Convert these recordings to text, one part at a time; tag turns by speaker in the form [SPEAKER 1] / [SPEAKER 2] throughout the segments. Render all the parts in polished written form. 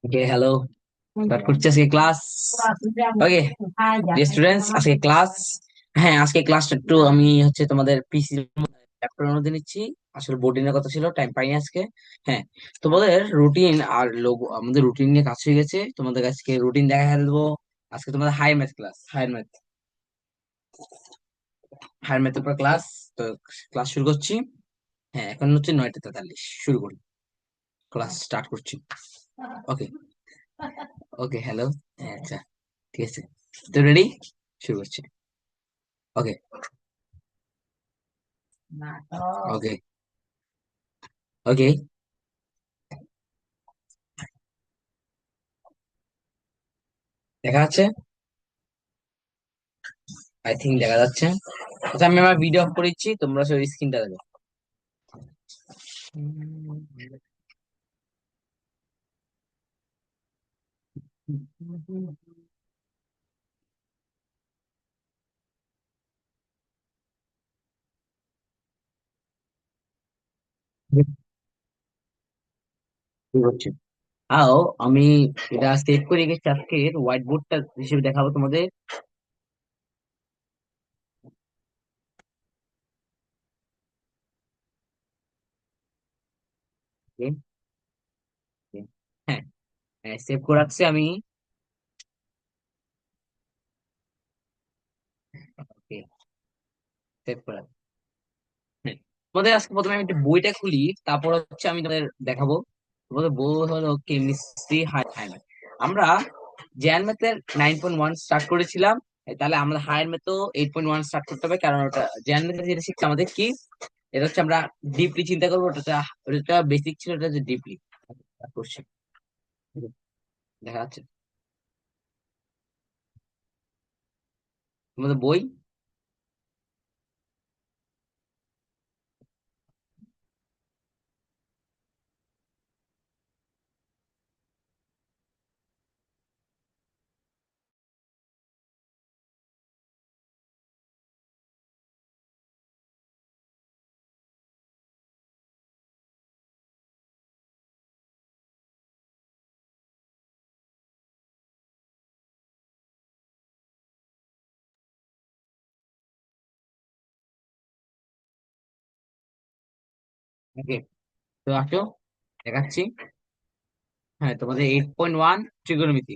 [SPEAKER 1] ওকে, hello. Start করছি আজকে class. Okay students, আজকে ক্লাস। হ্যাঁ, আজকে ক্লাসটা একটু আমি হচ্ছে তোমাদের পিসি চ্যাপ্টার মধ্যে নিচ্ছি। আসলে বোর্ডিং এর কথা ছিল, টাইম পাইনি আজকে। হ্যাঁ, তোমাদের রুটিন আর লোগো, আমাদের রুটিন নিয়ে কাজ হয়ে গেছে। তোমাদের আজকে রুটিন দেখা দেবো। আজকে তোমাদের হায়ার ম্যাথ ক্লাস, হায়ার ম্যাথের উপর ক্লাস। তো ক্লাস শুরু করছি। হ্যাঁ, এখন হচ্ছে 9টা 43, শুরু করি। ক্লাস স্টার্ট করছি। ওকে। ওকে, হ্যালো। আচ্ছা, ঠিক আছে। তো রেডি, শুরু করছি। ওকে। ওকে। ওকে, দেখা যাচ্ছে। আই থিঙ্ক দেখা যাচ্ছে। আচ্ছা, আমি আমার ভিডিও অফ করেছি, তোমরা সব স্ক্রিনটা দেখো। শুরু করছি। আও, আমি এটা সেভ করে গেছি, আজকে হোয়াইট বোর্ডটা হিসেবে দেখাবো তোমাদের। Okay, okay. হ্যাঁ, সেভ করে রাখছি আমি। ওকে, সেভ করে রাখছি। হ্যাঁ, তোমাদের আজকে প্রথমে আমি একটু বইটা খুলি, তারপর হচ্ছে আমি তোমাদের দেখাবো। তোমাদের বই হলো কেমিস্ট্রি হায়ার ম্যাথ। আমরা জেএন ম্যাথের 9.1 স্টার্ট করেছিলাম। তাহলে আমাদের হায়ার ম্যাথও 8.1 স্টার্ট করতে হবে, কারণ ওটা জেএন ম্যাথের যেটা শিখছে আমাদের কি, এটা হচ্ছে আমরা ডিপলি চিন্তা করবো। ওটা বেসিক ছিল, এটা হচ্ছে ডিপলি কোশ্চেন। দেখা যাচ্ছে তোমাদের বই। ওকে, তো আসো, দেখাচ্ছি। হ্যাঁ, তোমাদের 8.1 ট্রিগোনোমেট্রি।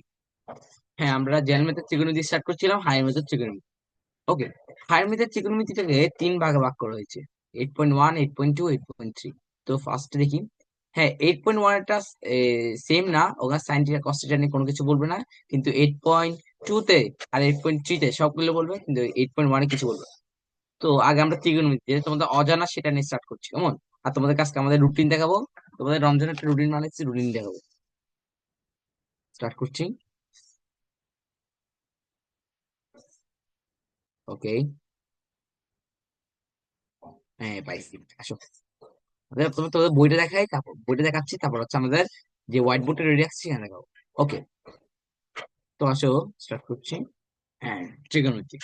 [SPEAKER 1] হ্যাঁ, আমরা জেনারেল ম্যাথের ত্রিকোণমিতি স্টার্ট করছিলাম, হায়ার ম্যাথের ত্রিকোণমিতি। ওকে। হায়ার ম্যাথের ত্রিকোণমিতিটাকে তিন ভাগে ভাগ করা হয়েছে: 8.1, 8.2, 8.3। তো ফার্স্ট দেখি। হ্যাঁ, 8.1 এটা সেম না, ওখানে সাইন থিটা কস থিটা নিয়ে কোনো কিছু বলবে না। কিন্তু 8.2 তে আর 8.3 তে সবগুলো বলবে, কিন্তু 8.1 এ কিছু বলবে না। তো আগে আমরা ত্রিকোণমিতি, যেটা তোমাদের অজানা সেটা নিয়ে স্টার্ট করছি, কেমন? আর তোমাদের কাছে আমাদের রুটিন দেখাবো। তোমাদের রমজানের একটা রুটিন বানাচ্ছি, রুটিন দেখাবো। স্টার্ট করছি। ওকে। হ্যাঁ, পাইছি, আসো। তুমি তোমাদের বইটা দেখাই, তারপর বইটা দেখাচ্ছি, তারপর হচ্ছে আমাদের যে হোয়াইট বোর্ডে রেডি রাখছি এখানে দেখাবো। ওকে, তো আসো, স্টার্ট করছি। হ্যাঁ, ট্রিগোনোমেট্রি।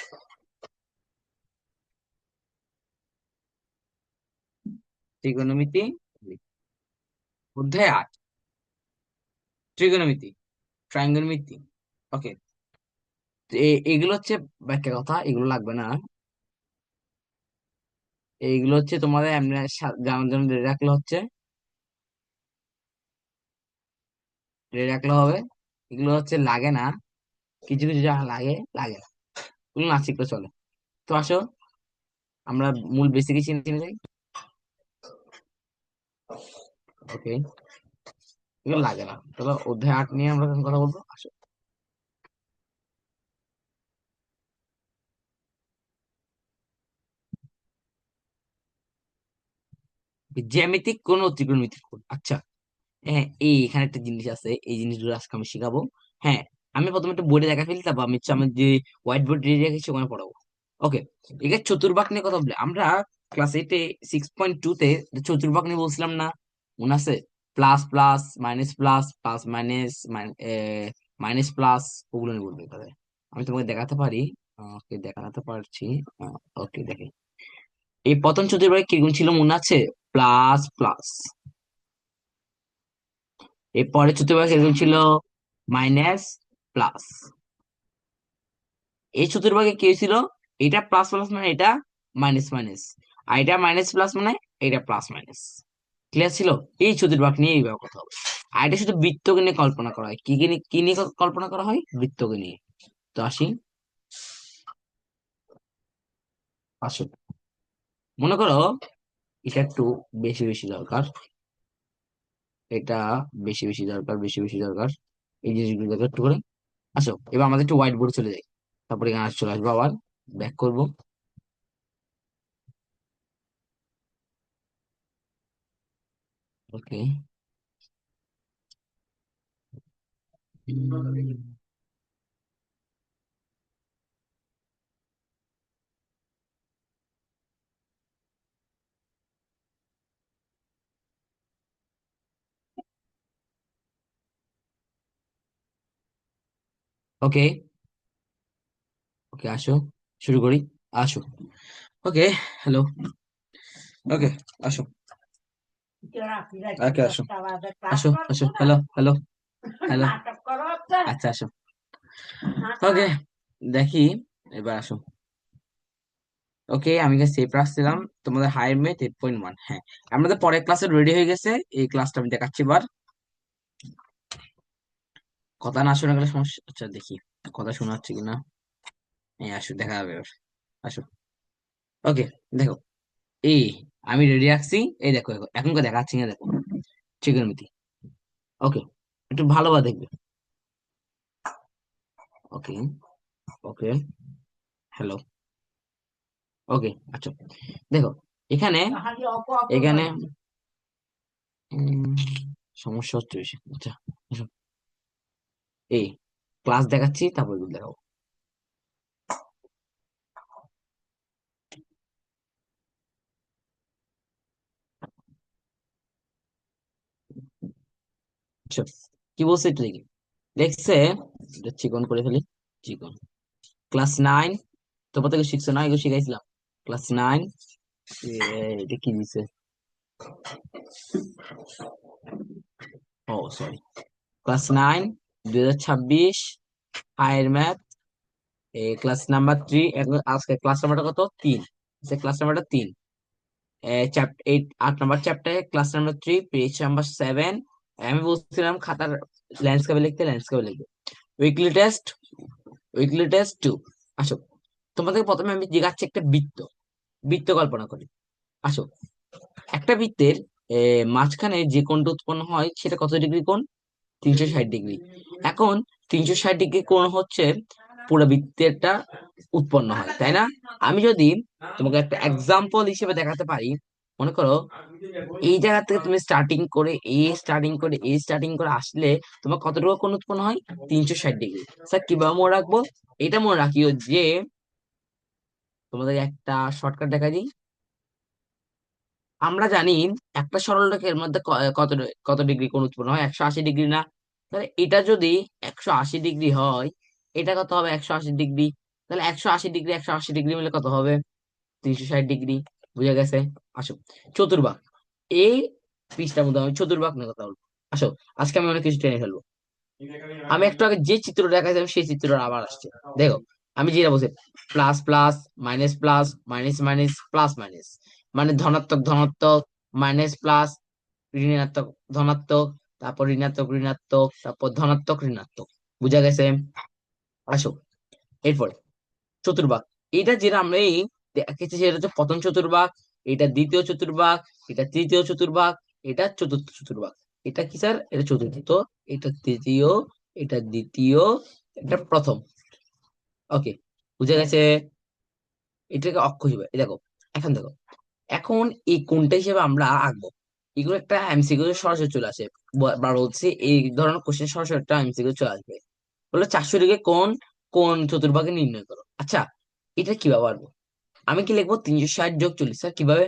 [SPEAKER 1] ট্রিগোনোমেট্রি অধ্যায় 8, ট্রিগোনোমেট্রি, ট্রায়াঙ্গোনোমেট্রি। ওকে, এগুলো হচ্ছে ব্যাখ্যা কথা, এগুলো লাগবে না। এইগুলো হচ্ছে তোমাদের এমনি জানার জন্য রেডি রাখলে হচ্ছে, রেডি রাখলে হবে। এগুলো হচ্ছে লাগে না, কিছু কিছু যা লাগে লাগে না, এগুলো না শিখলে চলে। তো আসো, আমরা মূল বেসিকই চিনে চিনে যাই। ওকে, এগুলো লাগে না। তবে অধ্যায় 8 নিয়ে আমরা এখন কথা বলবো, আসো। জ্যামিতিক কোণ ও ত্রিকোণমিতিক কোণ, আচ্ছা। হ্যাঁ, এখানে একটা জিনিস আছে, এই জিনিসগুলো আজকে আমি শিখাবো। হ্যাঁ, আমি প্রথমে একটা বোর্ডে দেখা ফেলি, তারপর আমি হচ্ছে আমার যে হোয়াইট বোর্ড রেডি রেখেছি ওখানে পড়াবো। ওকে, এখানে চতুর্ভাগ নিয়ে কথা বলি আমরা। ক্লাস 8-এ 6.2 তে চতুর্ভাগ নিয়ে বলছিলাম না, মনে আছে? Plus plus, minus plus, plus minus, minus plus, ওগুলো নিয়ে বলবে তাহলে। আমি তোমাকে দেখাতে পারি। ওকে, দেখাতে পারছি। ওকে, দেখে এই প্রথম চতুর্ভাগে কি গুণ ছিল মনে আছে? Plus plus. এর পরের চতুর্ভাগে কি গুণ ছিল? Minus plus. এই চতুর্ভাগে কি হয়েছিল? এটা প্লাস প্লাস মানে এটা মাইনাস মাইনাস, আর এটা মাইনাস প্লাস মানে এটা প্লাস মাইনাস। ক্লিয়ার ছিল? এই চতুর্ভাগ নিয়ে এইভাবে কথা হবে। আর এটা শুধু বৃত্তকে নিয়ে কল্পনা করা হয়। কি নিয়ে কল্পনা করা হয়? বৃত্তকে নিয়ে। তো আসি, আসো। মনে করো এটা একটু বেশি বেশি দরকার, এটা বেশি বেশি দরকার, বেশি বেশি দরকার, এই জিনিসগুলো দরকার একটু করে। আসো, এবার আমাদের একটু হোয়াইট বোর্ডে চলে যাই, তারপরে এখানে চলে আসবো, আবার ব্যাক করবো। ওকে। ওকে। ওকে, আসো, শুরু করি। আসো। ওকে। হ্যালো। ওকে, আসো। ওকে, আসো। আসো, আসো, হ্যালো, হ্যালো, হ্যালো। আচ্ছা, আসো। ওকে, দেখি, এবার আসো। ওকে, আমি সেভ রাখছিলাম তোমাদের হায়ার ম্যাথ 8.1। হ্যাঁ, আমাদের পরের ক্লাসে রেডি হয়ে গেছে। এই ক্লাসটা আমি দেখাচ্ছি এবার। কথা না শোনা গেলে সমস্যা। আচ্ছা, দেখি কথা শোনা যাচ্ছে কিনা। এই আসো, দেখা যাবে এবার। আসো। ওকে, দেখো, এই আমি রেডি রাখছি। এই দেখো, দেখো এখনকার দেখাচ্ছি না, দেখো trigonometry। ওকে, একটু ভালোভাবে দেখবে। ওকে। ওকে। হ্যালো। ওকে, আচ্ছা, দেখো এখানে, এখানে উম, সমস্যা হচ্ছে বেশি। আচ্ছা, আসো। এই ক্লাস দেখাচ্ছি, তারপর এগুলো দেখাবো। আচ্ছা, কি বলছে একটু দেখি। দেখছে, এটা চিকন করে ফেলি। চিকন। ক্লাস 9, তোমরা থেকে শিখছো না? এগুলো শিখাইছিলাম ক্লাস 9। এটা কি দিছে? ও sorry, class 9, 2026, higher math, class number 3। আজকে ক্লাস নাম্বারটা কত? 3। ক্লাস নাম্বারটা 3। চ্যাপ্টার 8, 8 নম্বর চ্যাপ্টারে ক্লাস নাম্বার 3, পেজ নাম্বার 7। আমি বলছিলাম খাতার ল্যান্ডস্কেপে লিখতে, ল্যান্ডস্কেপে লিখবে। Weekly test, weekly test 2। আসো, তোমাদের প্রথমে আমি জিজ্ঞাসা একটা বৃত্ত, বৃত্ত কল্পনা করি। আসো, একটা বৃত্তের মাঝখানে যে কোণটা উৎপন্ন হয় সেটা কত ডিগ্রি কোণ? 360 ডিগ্রি। এখন 360 ডিগ্রি কোণ হচ্ছে পুরো বৃত্তেরটা উৎপন্ন হয়, তাই না? আমি যদি তোমাকে একটা এক্সাম্পল হিসেবে দেখাতে পারি, মনে করো এই জায়গা থেকে তুমি স্টার্টিং করে আসলে তোমার কতটুকু কোণ উৎপন্ন হয়? 360 ডিগ্রি। স্যার কিভাবে মনে রাখবো? এটা মনে রাখিও যে, তোমাদের একটা শর্টকাট দেখা দিই। আমরা জানি একটা সরলরেখার মধ্যে কত কত ডিগ্রি কোণ উৎপন্ন হয়? 180 ডিগ্রি না? তাহলে এটা যদি 180 ডিগ্রি হয়, এটা কত হবে? 180 ডিগ্রি। তাহলে 180 ডিগ্রি 180 ডিগ্রি মিলে কত হবে? 360 ডিগ্রি। বুঝা গেছে? আসো, চতুর্ভাগ। এই পৃষ্ঠার মধ্যে আমি চতুর্ভাগ নিয়ে কথা বলবো। আসো, আজকে আমি অনেক কিছু টেনে ফেলবো। আমি একটু আগে যে চিত্র দেখাইছিলাম সেই চিত্রটা আবার আসছে। দেখো, আমি যেটা বলছি, plus plus, minus plus, minus minus, plus minus, মানে ধনাত্মক ধনাত্মক, মাইনাস প্লাস, ঋণাত্মক ধনাত্মক, তারপর ঋণাত্মক ঋণাত্মক, তারপর ধনাত্মক ঋণাত্মক। বুঝা গেছে? আসো, এরপরে চতুর্ভাগ। এটা যেটা আমরা এই দেখেছি সেটা হচ্ছে প্রথম চতুর্ভাগ, এটা দ্বিতীয় চতুর্ভাগ, এটা তৃতীয় চতুর্ভাগ, এটা চতুর্থ চতুর্ভাগ। এটা কি স্যার? এটা চতুর্থ, এটা তৃতীয়, এটা দ্বিতীয়, এটা প্রথম। ওকে, বুঝে গেছে? এটাকে অক্ষ হিসেবে এই দেখো। এখন দেখো, এখন এই কোনটা হিসেবে আমরা আঁকবো? এগুলো একটা এমসিকিউ সরাসরি চলে আসে। বলছি এই ধরনের কোশ্চেন সরাসরি একটা এমসিকিউ চলে আসবে। বলে 400 ডিগ্রি কোন কোন চতুর্ভাগে নির্ণয় করো। আচ্ছা, এটা কিভাবে পারবো? আমি কি লিখবো? 360 + 40। স্যার কিভাবে?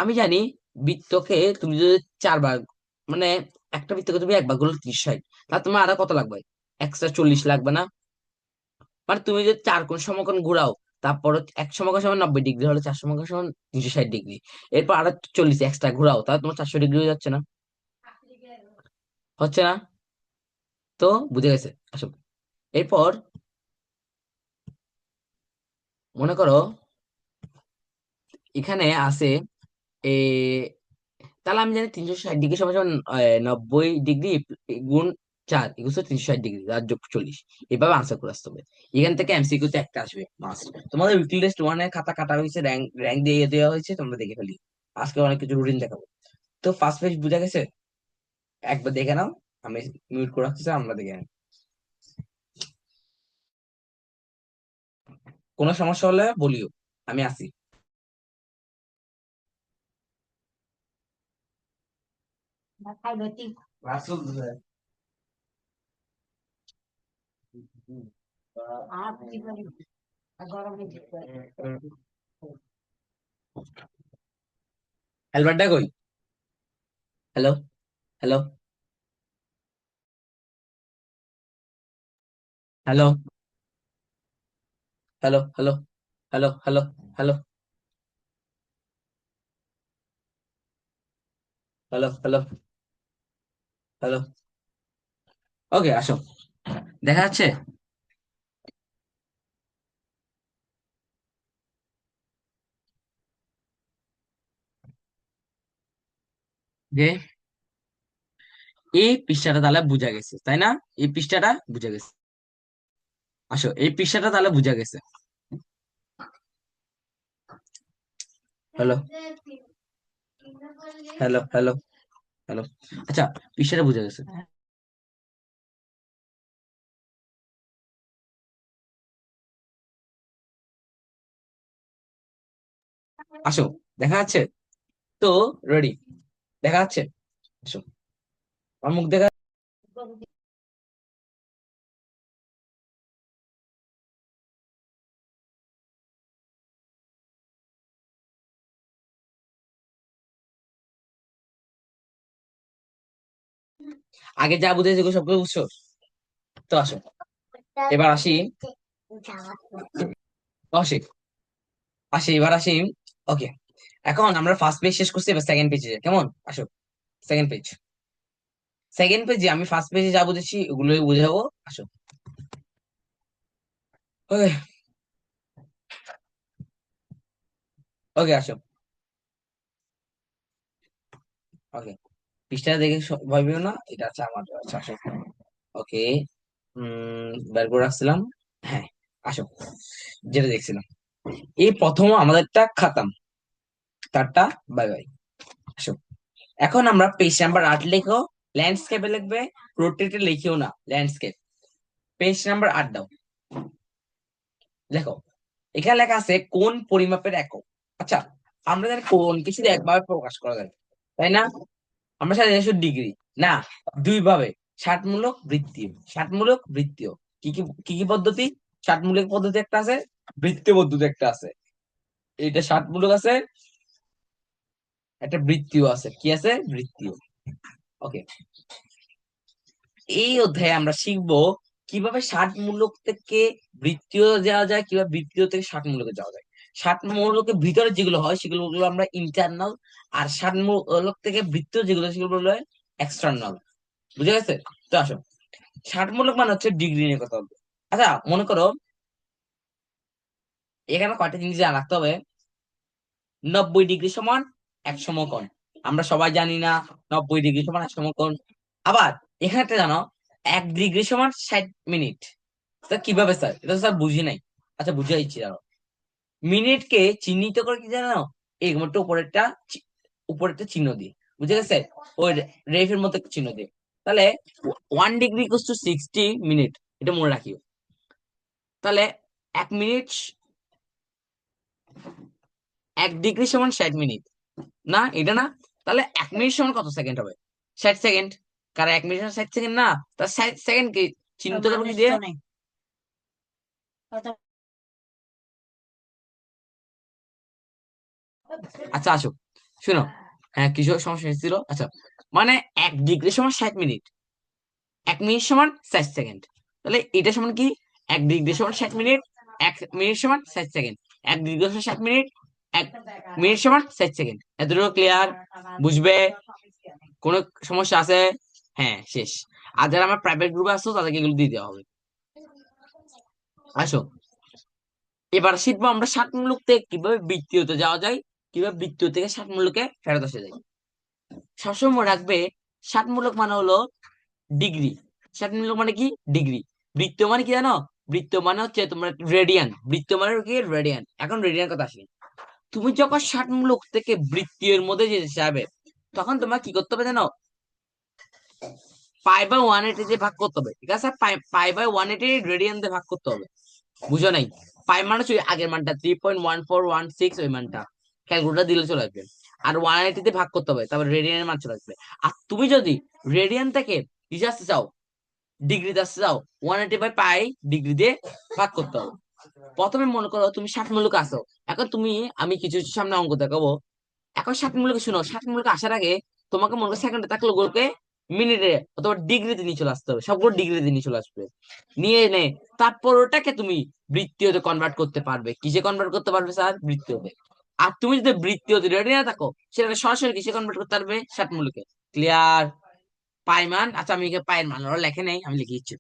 [SPEAKER 1] আমি জানি বৃত্তকে তুমি যদি 4 ভাগ, মানে একটা বৃত্তকে তুমি 1 ভাগ করলে 360, তাহলে তোমার আরো কত লাগবে? এক্সট্রা 40 লাগবে না? মানে তুমি যদি 4 কোণ সমকোণ ঘোরাও, তারপর এক সমকোণ সমান 90 ডিগ্রি হলে 4 সমকোণ সমান 360 ডিগ্রি, এরপর আরো 40 এক্সট্রা ঘোরাও, তাহলে তোমার 400 ডিগ্রি হয়ে যাচ্ছে না? হচ্ছে না? তো বুঝে গেছে। আসো, এরপর মনে করো এখানে আছে এ, তাহলে আমি জানি 360 ডিগ্রি সমান সমান 90 ডিগ্রি গুণ 4 ইকুয়াল 360 ডিগ্রি, আর যোগ 40। এভাবে আনসার করে আসতে হবে। এখান থেকে এমসিকিউ তে একটা আসবে মাস্ট। তোমাদের উইকলি টেস্ট 1 এর খাতা কাটা হয়েছে, র্যাঙ্ক র্যাঙ্ক দিয়ে দেওয়া হয়েছে, তোমরা দেখে ফেলি। আজকে অনেক কিছু রুটিন দেখাবো। তো ফার্স্ট পেজ বুঝা গেছে? একবার দেখে নাও। আমি মিউট করে রাখতেছি, আমরা দেখে নিই। কোনো সমস্যা হলে বলিও, আমি আছি। রাসূল হেলমেটটা কই? Hello, hello, hello, hello, hello, hello, hello, hello, hello, hello, hello. Okay, আসো। দেখা যাচ্ছে যে এই পৃষ্ঠাটা তাহলে বুঝা গেছে, তাই না? এই পৃষ্ঠাটা বুঝা গেছে। আসো, এই পৃষ্ঠাটা তাহলে বুঝা গেছে। Hello, hello, hello, hello. আচ্ছা, পৃষ্ঠাটা বুঝা গেছে। আসো, দেখা যাচ্ছে তো? রেডি? দেখা যাচ্ছে? আসো, আমার মুখ দেখা। আগে যা বুঝেছি সেগুলো সবগুলো বুঝছো? তো আসো, এবার আসি। আসি, এবার আসি। ওকে, এখন আমরা ফার্স্ট পেজ শেষ করছি, এবার সেকেন্ড পেজে কেমন? আসো, সেকেন্ড পেজ। সেকেন্ড পেজে আমি ফার্স্ট পেজে যা বুঝেছি ওগুলোই বুঝাবো। আসো। ওকে, ওকে, আসো। ওকে, পৃষ্ঠাটা দেখে ভয় পেও না, এটা আছে আমার। আচ্ছা, আসো। ওকে, বের করে রাখছিলাম। হ্যাঁ, আসো, যেটা দেখছিলাম। এই প্রথম আমাদেরটা খাতাম, তারটা বাই বাই। আসো, এখন আমরা পেজ নাম্বার 8 লিখো। ল্যান্ডস্কেপে লিখবে, পোর্ট্রেটে লিখিও না, ল্যান্ডস্কেপ। পেজ নাম্বার 8 দাও, লেখো। এখানে লেখা আছে কোন পরিমাপের একক। আচ্ছা, আমরা জানি কোন কিছু একভাবে প্রকাশ করা যায়, তাই না? আমরা সাথে শুধু ডিগ্রি না, দুই ভাবে। ষাটমূলক, বৃত্তীয়। ষাটমূলক, বৃত্তীয়। কি কি পদ্ধতি? ষাটমূলক পদ্ধতি একটা আছে, বৃত্তীয় পদ্ধতি একটা আছে। এইটা ষাটমূলক আছে, একটা বৃত্তীয় আছে। কি আছে? বৃত্তীয়। ওকে, এই অধ্যায়ে আমরা শিখবো কিভাবে ষাটমূলক থেকে বৃত্তীয় যাওয়া যায়, কিভাবে বৃত্তীয় থেকে ষাটমূলকে যাওয়া যায়। ষাটমূলকের ভিতরে যেগুলো হয় সেগুলো হলো আমরা ইন্টারনাল, আর ষাটমূলক থেকে বৃত্তীয় যেগুলো সেগুলো হলো এক্সটার্নাল। বুঝে গেছে? তো আসো, ষাটমূলক মানে হচ্ছে ডিগ্রি নিয়ে কথা বলবো। আচ্ছা, মনে করো এখানে কয়টা জিনিস জানা রাখতে হবে। 90 ডিগ্রি সমান 1 সমকোণ, আমরা সবাই জানি না? 90 ডিগ্রি সমান 1 সমকোণ। আবার এখানে একটা জানো, 1 ডিগ্রি সমান 60 মিনিট। তা কিভাবে স্যার? এটা তো স্যার বুঝি নাই। আচ্ছা, বুঝে দিচ্ছি দাঁড়াও। মিনিটকে চিহ্নিত করে কি জানো? এই মোটে উপরেরটা চিহ্ন দিয়ে। বুঝে গেছে? ওই রেফের মতো একটা চিহ্ন দিয়ে। তাহলে 1 ডিগ্রি ইকুয়ালস টু 60 মিনিট, এটা মনে রাখিও। তাহলে 1 মিনিট, 1 ডিগ্রি সমান 60 মিনিট। না, এটা না। তাহলে 1 মিনিট সমান কত সেকেন্ড হবে? 60 সেকেন্ড। কারণ 1 মিনিট সমান 60 সেকেন্ড না। তা 60 সেকেন্ড কি চিহ্নিত করবো কি দিয়ে? আচ্ছা, আসো, শুনো। হ্যাঁ, কিছু সমস্যা হয়েছিল। আচ্ছা, মানে 1 ডিগ্রি সমান 60 মিনিট, 1 মিনিট সমান 60 সেকেন্ড। তাহলে এটা সমান কি? 1 ডিগ্রি সমান 60 মিনিট, 1 মিনিট সমান 60 সেকেন্ড, 1 ডিগ্রি সমান 60 মিনিট, 1 মিনিট সমান 60 সেকেন্ড। এতটুকু ক্লিয়ার? বুঝবে? কোনো সমস্যা আছে? হ্যাঁ, শেষ। আর যারা আমার প্রাইভেট গ্রুপে আসছো তাদেরকে এগুলো দিয়ে দেওয়া হবে। আসো, এবার শিখবো আমরা ষাট মূলক থেকে কিভাবে বৃত্তীয়তে যাওয়া যায়, কিভাবে বৃত্তীয় থেকে ষাট মূলকে ফেরত আসা যায়। সবসময় মনে রাখবে, ষাট মূলক মানে হলো ডিগ্রি। ষাট মূলক মানে কি? ডিগ্রি। বৃত্ত মানে কি জানো? বৃত্ত মানে হচ্ছে তোমার রেডিয়ান। বৃত্ত মানে কি? রেডিয়ান। এখন রেডিয়ান কথা আসি। তুমি যখন ষাট মূলক থেকে বৃত্তীয়ের মধ্যে যেতে চাবে, তখন তোমার কি করতে হবে জানো? পাই/180 দিয়ে ভাগ করতে হবে, ঠিক আছে? পাই/180 রেডিয়ান দিয়ে ভাগ করতে হবে। বুঝো নাই? পাই মানে হচ্ছে ওই আগের মানটা 3.1416, ওই মানটা ক্যালকুলেটর দিলে চলে আসবে। আর 180 তে ভাগ করতে হবে, তারপর রেডিয়ানের মান চলে আসবে। আর তুমি যদি রেডিয়ান থেকে কিসে আসতে চাও, ডিগ্রিতে আসতে চাও, 180/পাই ডিগ্রি দিয়ে ভাগ করতে হবে। প্রথমে মনে করো তুমি 60 মূলক আসো। এখন তুমি, আমি কিছু সামনে অঙ্ক দেখাবো। এখন 60 মূলক শুনো, 60 মূলক আসার আগে তোমাকে মনে করো সেকেন্ডে থাকলে গুলোকে মিনিটে অথবা ডিগ্রিতে নিয়ে চলে আসতে হবে, সবগুলো ডিগ্রিতে নিয়ে চলে আসবে। নিয়ে এনে তারপর ওটাকে তুমি বৃত্তীয়তে কনভার্ট করতে পারবে। কিসে কনভার্ট করতে পারবে স্যার? বৃত্তীয়তে। আর তুমি যদি বৃত্তীয়তে রেডি না থাকো, সেটাকে সরাসরি কিসে কনভার্ট করতে পারবে? 60 মূলকে। ক্লিয়ার? পাই মান, আচ্ছা আমি এখানে পায়ের মান ওরা লেখে নেই, আমি লিখে দিচ্ছি।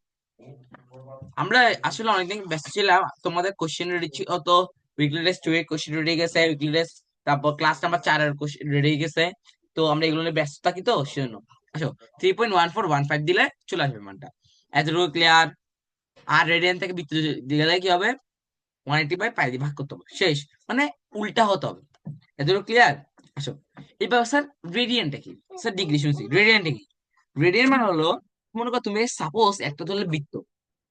[SPEAKER 1] আমরা আসলে অনেকদিন ব্যস্ত ছিলাম, তোমাদের কোশ্চেন রেডি ছিল তো। উইকলি টেস্ট 2 এর কোশ্চেন রেডি গেছে, উইকলি টেস্ট, তারপর ক্লাস নাম্বার 4 এর কোশ্চেন রেডি গেছে। তো আমরা এগুলো নিয়ে ব্যস্ত থাকি, তো সেজন্য। আসো, 3.1415 দিলে চলে আসবে মানটা। এতটুকু ক্লিয়ার? আর রেডিয়ান থেকে বৃত্ত দিলে কি হবে? 180/পাই দিয়ে ভাগ করতে হবে, শেষ। মানে উল্টা হতে হবে। এতটুকু ক্লিয়ার? আসো, এবার স্যার রেডিয়ানটা কি? স্যার ডিগ্রি শুনছি, রেডিয়ানটা কি? রেডিয়ান মানে হলো, মনে করো তুমি সাপোজ একটা ধরলে বৃত্ত,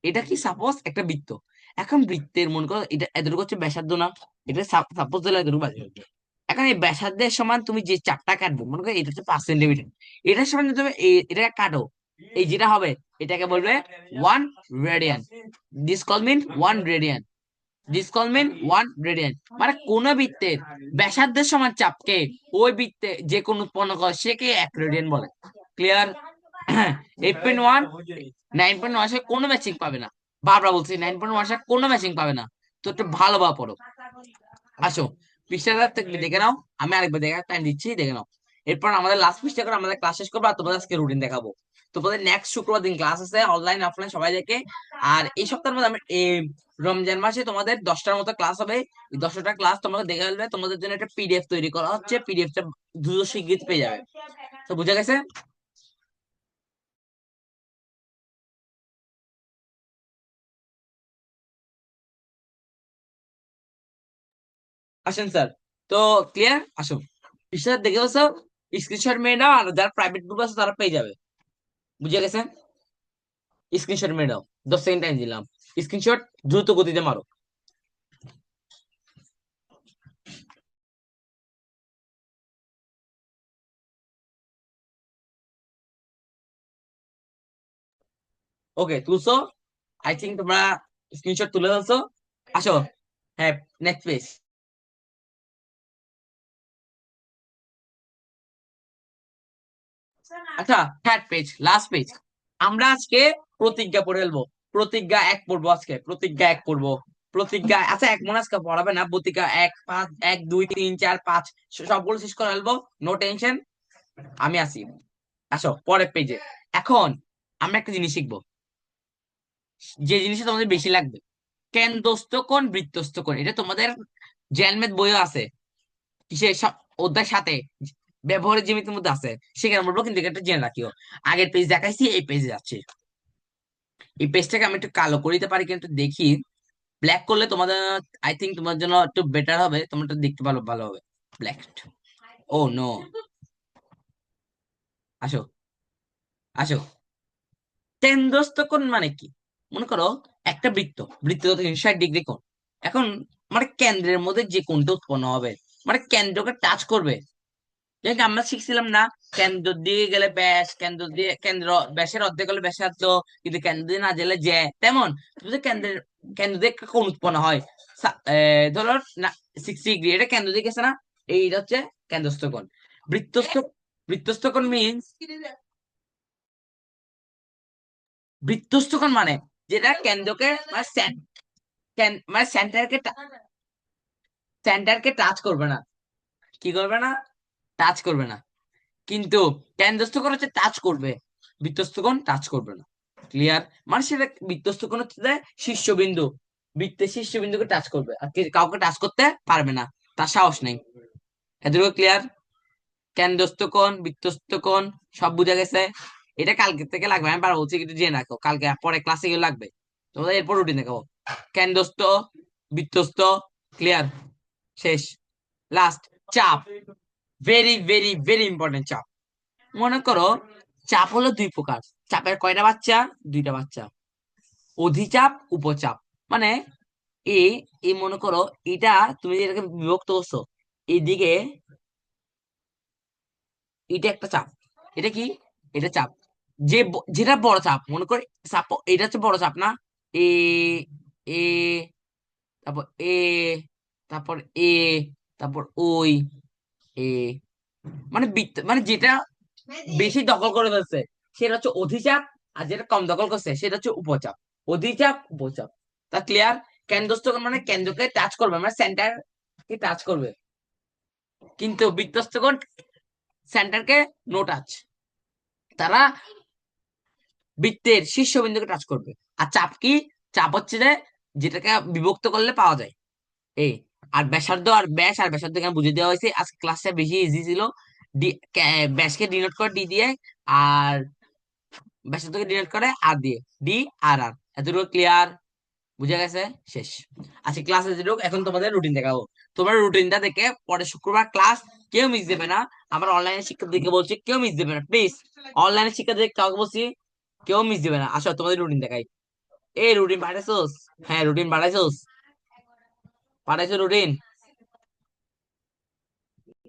[SPEAKER 1] এটা কি সাপোজ একটা বৃত্ত। এখন বৃত্তের মনে করো এটা এতটুকু হচ্ছে ব্যাসার্ধ না, এটা সাপোজ দিলে এতটুকু ব্যাসার্ধ। এখন এই ব্যাসার্ধের সমান তুমি যে চাপটা কাটবে, মনে করো এটা হচ্ছে 5 সেন্টিমিটার, এটার সমান যদি তুমি এটাকে কাটো, এই যেটা হবে এটাকে বলবে 1 radian. This call mean 1 radian. This call mean 1 radian. মানে কোন বৃত্তের ব্যাসার্ধের সমান চাপকে ওই বৃত্তে যে কোন উৎপন্ন করে সেকে 1 রেডিয়ান বলে। ক্লিয়ার? 8.1, 9.1 কোনো ম্যাচিং পাবে না। বারবার বলছি, 9.1 কোনো ম্যাচিং পাবে না। তো একটু ভালোভাবে পড়ো। আসো, পৃষ্ঠাটা থেকে দেখে নাও। আমি আরেকবার দেখা টাইম দিচ্ছি, দেখে নাও। এরপর আমাদের লাস্ট পৃষ্ঠা করে আমাদের ক্লাস শেষ করবো, আর তোমাদের আজকে রুটিন দেখাবো। তোমাদের নেক্সট শুক্রবার দিন ক্লাস আছে, অনলাইন অফলাইন সবাই দেখে। আর এই সপ্তাহের মধ্যে আমি এই রমজান মাসে তোমাদের 10টার মতো ক্লাস হবে। এই 10টা ক্লাস তোমাকে দেখে ফেলবে, তোমাদের জন্য একটা পিডিএফ তৈরি করা হচ্ছে, পিডিএফটা দ্রুত শিগগির পেয়ে যাবে। তো বুঝা গেছে? আসেন স্যার। তো ক্লিয়ার? আসো, পৃষ্ঠা দেখে বলছো, স্ক্রিনশট মেরে নাও, আর যারা প্রাইভেট গ্রুপ আছে তারা পেয়ে যাবে। বুঝে গেছে? স্ক্রিনশট মেরে নাও। 10 সেকেন্ড টাইম দিলাম, স্ক্রিনশট দ্রুত গতিতে মারো। ওকে, তুলছো? আই থিঙ্ক তোমরা স্ক্রিনশট তুলে ফেলছো। আসো, হ্যাঁ, নেক্সট পেজ। আচ্ছা, থার্ড পেজ, লাস্ট পেজ। আমরা আজকে প্রতিজ্ঞা পড়ে ফেলবো। প্রতিজ্ঞা এক পড়বো আজকে, প্রতিজ্ঞা এক পড়বো। প্রতিজ্ঞা, আচ্ছা এক মনে আজকে পড়াবে না, প্রতিজ্ঞা 1, 5, 1, 2, 3, 4, 5 সবগুলো শেষ করে ফেলবো। নো টেনশন, আমি আছি। আসো পরের পেজে। এখন আমরা একটা জিনিস শিখবো, যে জিনিসটা তোমাদের বেশি লাগবে। কেন্দ্রস্থ কোণ, বৃত্তস্থ কোণ, এটা তোমাদের জ্যালমেথ বইও আছে। কিসে অধ্যায় সাথে ব্যবহারিক জ্যামিতির মধ্যে আছে, সেখানে বলবো, কিন্তু এটা জেনে রাখিও। আগের পেজ দেখাইছি, এই পেজে যাচ্ছে। এই পেজটাকে আমি একটু কালো করে দিতে পারি, কিন্তু দেখি ব্ল্যাক করলে তোমাদের, আই থিঙ্ক তোমার জন্য একটু বেটার হবে, তোমরা একটু দেখতে ভালো ভালো হবে। ব্ল্যাক। ও নো। আসো, আসো। কেন্দ্রস্থ কোণ মানে কি? মনে করো একটা বৃত্ত, বৃত্ত 360 ডিগ্রি কোণ। এখন মানে কেন্দ্রের মধ্যে যে কোণটা উৎপন্ন হবে, মানে কেন্দ্রকে টাচ করবে। যেমন কি আমরা শিখছিলাম না, কেন্দ্র দিয়ে গেলে ব্যাস, কেন্দ্র দিয়ে কেন্দ্র, ব্যাসের অর্ধেক হলে ব্যাসার্ধ, কিন্তু কেন্দ্র দিয়ে না গেলে জ্যা। তেমন যদি কেন্দ্রের, কেন্দ্র দিয়ে একটা কোণ উৎপন্ন হয়, ধরো না 60 ডিগ্রি, এটা কেন্দ্র দিয়ে গেছে না, এইটা হচ্ছে কেন্দ্রস্থ কোণ। বৃত্তস্থ, বৃত্তস্থ কোণ মিনস, বৃত্তস্থ কোণ মানে যেটা কেন্দ্রকে মানে মানে সেন্টারকে টাচ করবে না। কি করবে না? টাচ করবে না। কিন্তু কেন্দ্রস্থ কোণ হচ্ছে টাচ করবে, বৃত্তস্থ কোণ টাচ করবে না। ক্লিয়ার? মানে সেটা বৃত্তস্থ কোণ হচ্ছে যে শীর্ষবিন্দু, বৃত্তের শীর্ষবিন্দুকে টাচ করবে, আর কাউকে টাচ করতে পারবে না, তার সাহস নেই। এতটুকু ক্লিয়ার? কেন্দ্রস্থ কোণ, বৃত্তস্থ কোণ সব বুঝা গেছে? এটা কালকে থেকে লাগবে, আমি বার বলছি, কিন্তু জেনে রাখো, কালকে পরে ক্লাসে গিয়ে লাগবে। তোমাদের এরপর রুটিন দেখাবো। কেন্দ্রস্থ, বৃত্তস্থ, ক্লিয়ার? শেষ। লাস্ট, চাপ। ভেরি ভেরি ভেরি ইম্পর্টেন্ট, চাপ। মনে করো চাপ হলো দুই প্রকার। চাপের কয়টা বাচ্চা? দুইটা বাচ্চা। অধিচাপ, উপচাপ। মানে এ এই মনে করো এটা, তুমি যেটাকে বিভক্ত করছো, এইদিকে এটা একটা চাপ। এটা কি? এটা চাপ। যেটা বড় চাপ, মনে করো চাপ, এটা হচ্ছে বড় চাপ না? এ, এ, তারপর এ, তারপর এ, তারপর ওই এ, মানে বৃত্ত, মানে যেটা বেশি দখল করে ফেলছে সেটা হচ্ছে অধিচাপ, আর যেটা কম দখল করছে সেটা হচ্ছে উপচাপ। অধিচাপ, উপচাপ। তা ক্লিয়ার? কেন্দ্রস্থ কোণ মানে কেন্দ্রকে টাচ করবে, মানে সেন্টার কে টাচ করবে, কিন্তু বৃত্তস্থ কোণ সেন্টারকে নো টাচ। তারা বৃত্তের শীর্ষবিন্দুকে টাচ করবে। আর চাপ কি? চাপ হচ্ছে যে যেটাকে বিভক্ত করলে পাওয়া যায় এই। আর ব্যাসার্ধ আর ব্যাস, আর ব্যাসার্ধ এখানে বুঝিয়ে দেওয়া হয়েছে। আজকে ক্লাসটা বেশি ইজি ছিল। ডি, ব্যাসকে ডিনোট করে ডি দিয়ে, আর ব্যাসার্ধকে ডিনোট করে আর দিয়ে, ডি আর আর। এতটুকু ক্লিয়ার? বুঝা গেছে? শেষ। আচ্ছা, ক্লাসে যেটুকু, এখন তোমাদের রুটিন দেখাবো। তোমার রুটিনটা দেখে পরে শুক্রবার ক্লাস কেউ মিস দেবে না। আমার অনলাইনে শিক্ষার্থীকে বলছি, কেউ মিস দেবে না প্লিজ। অনলাইনে শিক্ষার্থীদের কাউকে বলছি, কেউ মিস দেবে না। আসো তোমাদের রুটিন দেখাই। এই রুটিন পাঠাইছোস? হ্যাঁ, রুটিন পাঠাইছোস? পাঠাইছো রুটিন?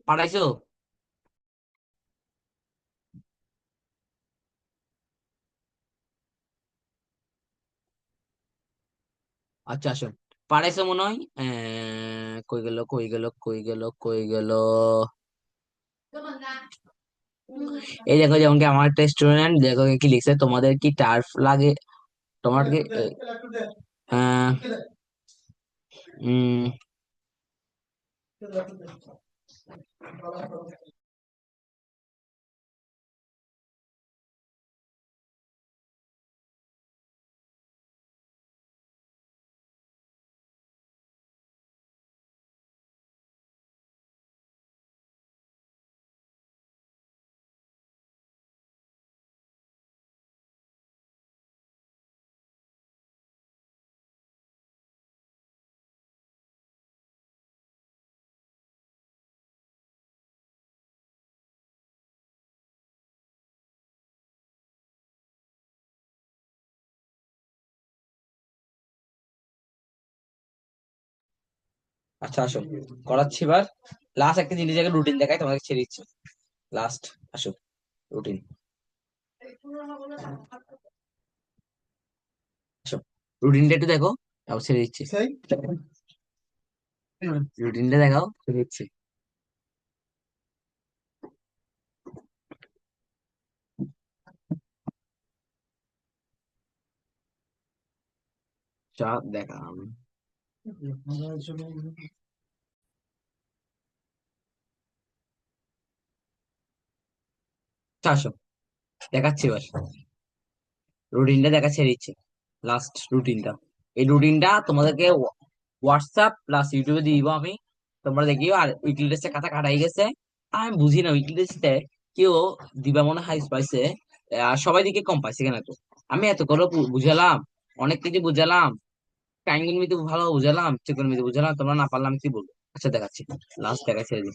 [SPEAKER 1] পাঠাইছো? আচ্ছা, আসো। পাঠাইছো মনে হয়। কই গেল, কই গেল, কই গেল, কই গেল? এই দেখো, যেমন কি আমার একটা স্টুডেন্ট, দেখো কি লিখছে, তোমাদের কি টার্ফ লাগে? তোমার কি আহ, উম, আচ্ছা, আসো, করাচ্ছি এবার। লাস্ট একটা জিনিস জায়গায় রুটিন দেখাই, তোমাকে ছেড়ে দিচ্ছি। লাস্ট, আসো, রুটিন। আসো, রুটিনটা একটু দেখো, তারপর ছেড়ে দিচ্ছি। রুটিনটা দেখাও, ছেড়ে দিচ্ছি। চাপ দেখা। আচ্ছা, আসো, দেখাচ্ছি এবার। রুটিনটা দেখা ছেড়ে দিচ্ছি। লাস্ট রুটিনটা। এই রুটিনটা তোমাদেরকে হোয়াটসঅ্যাপ প্লাস ইউটিউবে দিয়ে দিব আমি। তোমরা দেখিও। আর উইকলি টেস্টে খাতা কাটাই গেছে। আমি বুঝি না উইকলি টেস্টে কেউ দিবা মনে হাইস পাইছে, আর সবাই দিকে কম পাইছে কেন? তো আমি এত করে বুঝালাম, অনেক কিছু বুঝালাম, ট্রাইঙ্গল ভালো বুঝালাম, ট্রিগোনমিতি বুঝালাম, তোমরা না পারলাম কি বলবো? আচ্ছা, দেখাচ্ছি। লাস্ট দেখাচ্ছি এই যে।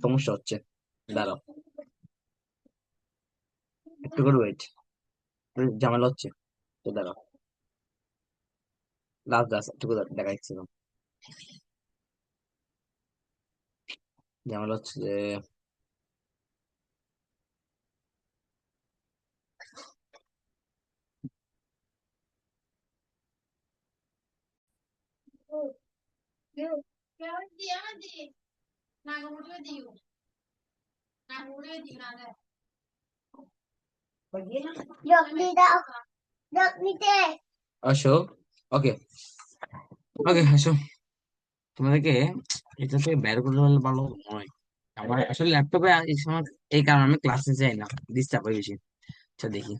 [SPEAKER 1] সমস্যা হচ্ছে, দাঁড়াও, একটু করে ওয়েট, ঝামেলা হচ্ছে, তো দাঁড়াও। লাস্ট লাস্ট একটু করে দেখাচ্ছি। ঝামেলা হচ্ছে যে, আসো। ওকে। ওকে আসো। তোমাদেরকে এটা থেকে বের করে হলে ভালো হয়। আমার আসলে ল্যাপটপে এই সময় এই কারণে আমি ক্লাসে যাই না, ডিস্টার্ব হয় বেশি। আচ্ছা দেখি।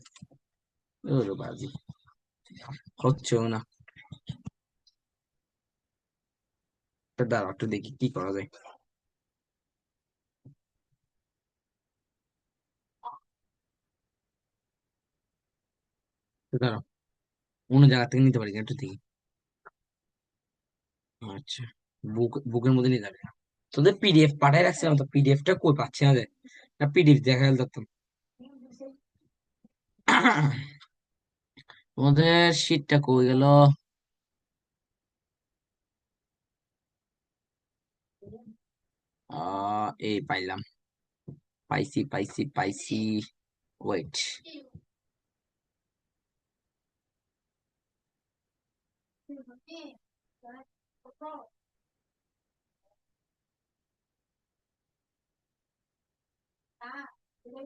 [SPEAKER 1] ওরে বাজি, হচ্ছেও না। তো দাঁড়াও একটু দেখি কি করা যায়। তো দাঁড়াও, অন্য জায়গা থেকে নিতে পারি কিনা একটু দেখি। আচ্ছা, বুকের মধ্যে নিয়ে যাবে। তোদের পিডিএফ পাঠাই রাখছিলাম, তো পিডিএফ টা কই পাচ্ছি না যে। না পিডিএফ দেখা গেল তো। তোমাদের শীটটা কই গেল? এই পাইলাম। পাইছি পাইছি পাইছি। ওয়েট।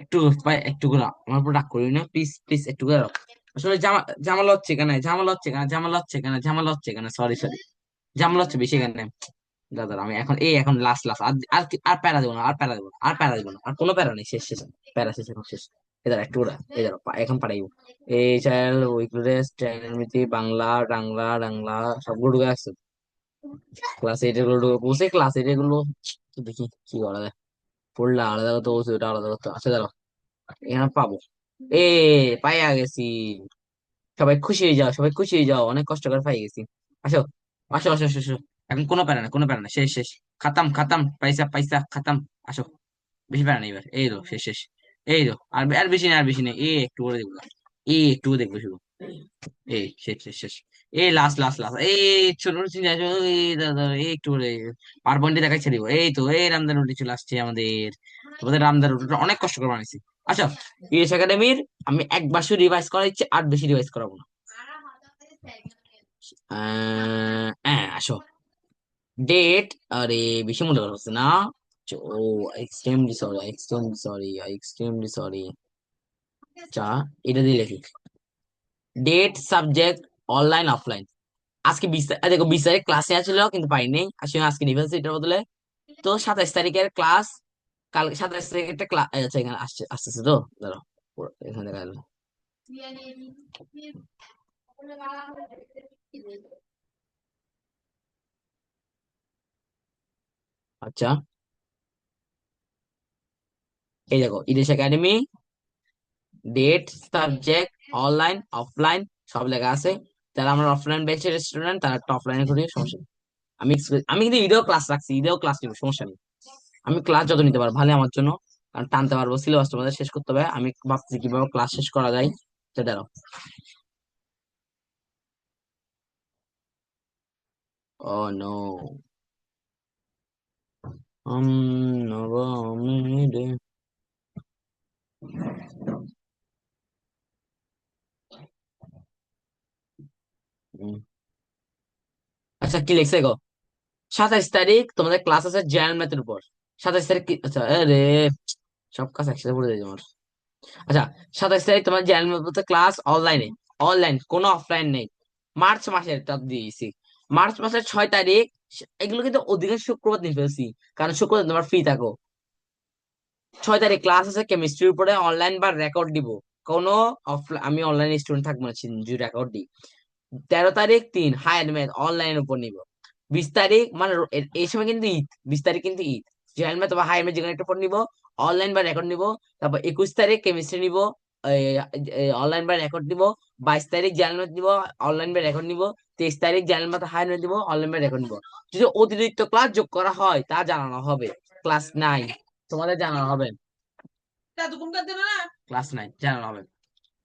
[SPEAKER 1] একটু একটু করে আমার উপর রাগ করি না, প্লিজ প্লিজ একটু করে রাখ। আসলে ঝামেলা হচ্ছে এখানে, ঝামেলা হচ্ছে এখানে, ঝামেলা হচ্ছে এখানে, ঝামেলা হচ্ছে এখানে, সরি সরি। ঝামেলা হচ্ছে বেশি এখানে। দাদা আমি এখন এখন লাস্ট লাস্ট আর আর আর প্যারা দেবো না, আর প্যারা দেবো না, আর প্যারা দেবো না, আর কোনো প্যারা নেই, শেষ শেষ। প্যারা শেষ, এখন শেষ। এদার একটু করে এদার এখন পারাইব। এই চাইল্ড উইকনেস ট্রাইনোমেট্রি বাংলা বাংলা বাংলা সবগুলো ঢুকে আসছে। ক্লাস এইট এগুলো ঢুকে পৌঁছে, ক্লাস এইট এগুলো। তো দেখি কি করা যায়। পড়লে আলাদা করতে বলছে, ওটা আলাদা করতে, আচ্ছা দাঁড়াও এখানে পাবো। এ পাইয়া গেছি। সবাই খুশি হয়ে যাও, সবাই খুশি হয়ে যাও, অনেক কষ্ট করে পাই গেছি। আসো আসো আসো আসো আসো। এখন কোনো প্যারা না, কোনো প্যারা না, শেষ শেষ। খাতাম খাতাম, পয়সা পয়সা খাতাম। আসো। বেশি প্যারা নেই এবার, এই তো শেষ শেষ। এই তো আর আর বেশি নেই, আর বেশি নেই, এই একটু করে দেখবো। এই একটু দেখবো শুধু। এই শেষ শেষ শেষ। এই লাস্ট লাস্ট লাস্ট, এই ছোট ছোট চিন্তা আছে, এই দাদা এই একটু করে। পার পয়েন্টে দেখাচ্ছে দিব, এই তো এই রামদার রুটি চলে আসছে আমাদের। তোমাদের রামদার রুটিটা অনেক কষ্ট করে বানাইছি। আচ্ছা, ইংলিশ একাডেমির আমি একবার শুধু রিভাইজ করা ইচ্ছে, আর বেশি রিভাইজ করাবো না। আসো। ডেট। আরে বেশি মনে করা হচ্ছে না। ও extremely sorry, extremely sorry, extremely sorry. চা, এটা দিয়ে লিখি। Date subject online offline. আজকে 20 তারিখ, দেখো 20 তারিখ ক্লাসে ছিল কিন্তু পাইনি, আসলে আজকে ইউনিভার্সিটির বদলে। তো 27 তারিখের ক্লাস। কাল 27 তারিখের একটা ক্লাস আচ্ছা, এখানে আসছে আসতেছে তো। ধরো এখানে দেখা গেল। আচ্ছা, এই দেখো ইদেশ academy. Date subject online offline সব লেখা আছে। যারা আমার অফলাইন ব্যাচের স্টুডেন্ট তারা একটা অফলাইনে করি, সমস্যা নেই। আমি কিন্তু ঈদেও ক্লাস রাখছি, ঈদেও ক্লাস নিব, সমস্যা নেই। আমি ক্লাস যত নিতে পারবো ভালো আমার জন্য। কারণ টানতে পারবো, সিলেবাসটা আমাদের শেষ করতে হবে, আমি ভাবছি কিভাবে ক্লাস শেষ করা যায়। তো দাঁড়াও। ও নো। নবমীরে। উম, আচ্ছা কি লিখছে গো? 27 তারিখ তোমাদের ক্লাস আছে জেনারেল ম্যাথের উপর। 27 তারিখ আচ্ছা আরে, সব কাজ একসাথে পড়ে যায় তোমার। আচ্ছা, 27 তারিখ তোমার জেনারেল ম্যাথ ক্লাস অনলাইনে। অনলাইন, কোনো অফলাইন নেই। মার্চ মাসের টা দিয়েছি। মার্চ মাসের 6 তারিখ। এগুলো কিন্তু অধিকাংশ শুক্রবার দিন ফেলছি, কারণ শুক্রবার তোমার ফ্রি থাকো। 6 তারিখ ক্লাস আছে কেমিস্ট্রির উপরে, অনলাইন বা রেকর্ড দিব। কোনো অফলাইন আমি অনলাইন স্টুডেন্ট থাকবো না, যদি রেকর্ড দিই। 13 তারিখ তিন হায়ার ম্যাথ অনলাইনের উপর নিব। 20 তারিখ মানে এই সময় কিন্তু ঈদ। 20 তারিখ কিন্তু ঈদ। জেনারেল ম্যাথ বা হায়ার ম্যাথ যেকোনো একটা পর নিব। অনলাইন বা রেকর্ড নিব। তারপর 21 তারিখ কেমিস্ট্রি নিব। অনলাইন বা রেকর্ড নিব। 22 তারিখ জেনারেল ম্যাথ নিব। অনলাইন বা রেকর্ড নিব। 23 তারিখ জেনারেল ম্যাথ হায়ার ম্যাথ নিব, অনলাইন বা রেকর্ড নিব। যদি অতিরিক্ত ক্লাস যোগ করা হয় তা জানানো হবে। ক্লাস নাই, তোমাদের জানানো হবে। ক্লাস নাই জানানো হবে।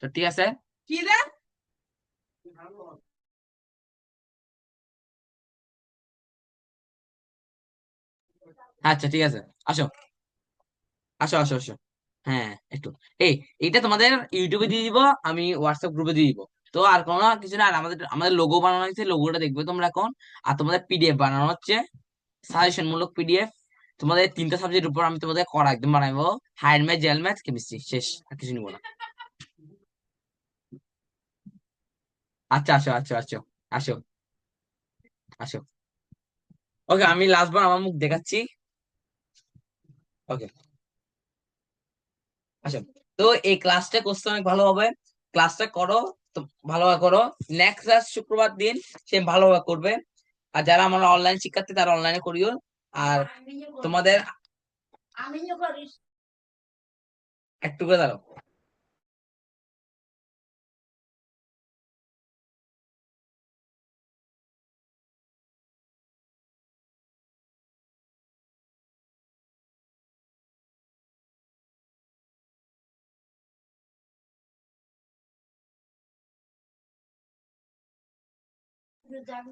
[SPEAKER 1] তো ঠিক আছে। কি রে? আচ্ছা ঠিক আছে। আসো আসো আসো আসো। হ্যাঁ একটু। এই এইটা তোমাদের ইউটিউবে দিয়ে দিব, আমি হোয়াটসঅ্যাপ গ্রুপে দিয়ে দিব। তো আর কোনো কিছু না, আর আমাদের আমাদের লোগো বানানো হয়েছে, লোগোটা দেখবে তোমরা এখন। আর তোমাদের পিডিএফ বানানো হচ্ছে, সাজেশন মূলক পিডিএফ। তোমাদের 3টা সাবজেক্টের উপর আমি তোমাদের করা একদম বানাবো। Higher math, general math, chemistry, শেষ আর কিছু নিবো না। আচ্ছা, আসো আসো আসো। আসো আসো। ওকে, আমি লাস্ট বার আমার মুখ দেখাচ্ছি। ওকে, আসো। তো এই ক্লাসটা করতে অনেক ভালো হবে। ক্লাসটা করো, তো ভালোভাবে করো। নেক্সট ক্লাস শুক্রবার দিন সে ভালোভাবে করবে। আর যারা আমার অনলাইন শিক্ষার্থী তারা অনলাইনে করিও। আর তোমাদের একটু করে দাঁড়াও।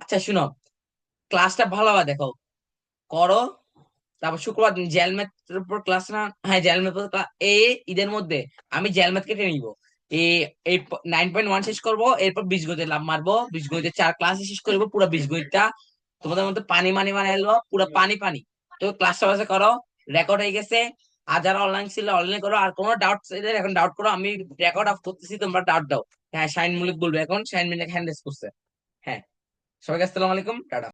[SPEAKER 1] আচ্ছা শুনো, ক্লাসটা ভালোভাবে দেখো, করো। তারপর শুক্রবার দিন জেল ম্যাথের উপর ক্লাস না? হ্যাঁ, জেল ম্যাথ। এই ঈদের মধ্যে আমি জেল ম্যাথ কেটে নিবো। এই 9.1 শেষ করবো, এরপর বীজগণিতে লাভ মারবো, বীজগণিতের 4 ক্লাস শেষ করবো, পুরো বীজগণিতটা তোমাদের মধ্যে পানি মানি মানে এলো, পুরো পানি পানি। তো ক্লাসটা বাসে করো, রেকর্ড হয়ে গেছে। আর যারা অনলাইন ছিল অনলাইন করো, আর কোনো ডাউট এখন ডাউট করো, আমি রেকর্ড অফ করতেছি, তোমরা ডাউট দাও। হ্যাঁ, শাইন মলিক বলবে এখন, শাইন মলিক হ্যান্ড রেজ করছে। হ্যাঁ, সবাইকে আসসালামু আলাইকুম, টাটা।